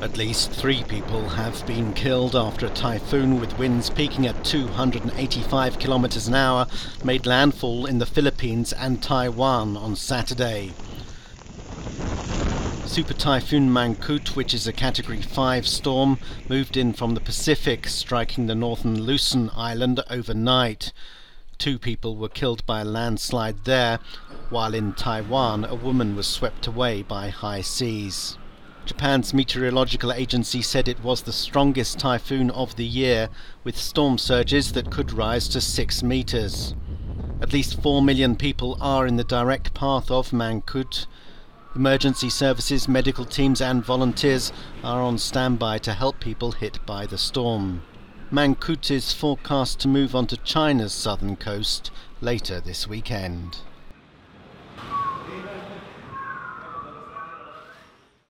At least 3 people have been killed after a typhoon with winds peaking at 285 kilometers an hour made landfall in the Philippines and Taiwan on Saturday. Super Typhoon Mangkhut, which is a Category 5 storm, moved in from the Pacific, striking the northern Luzon island overnight. 2 people were killed by a landslide there, while in Taiwan a woman was swept away by high seas. Japan's meteorological agency said it was the strongest typhoon of the year, with storm surges that could rise to 6 meters. At least 4 million people are in the direct path of Mangkhut. Emergency services, medical teams and volunteers are on standby to help people hit by the storm. Mangkhut is forecast to move onto China's southern coast later this weekend.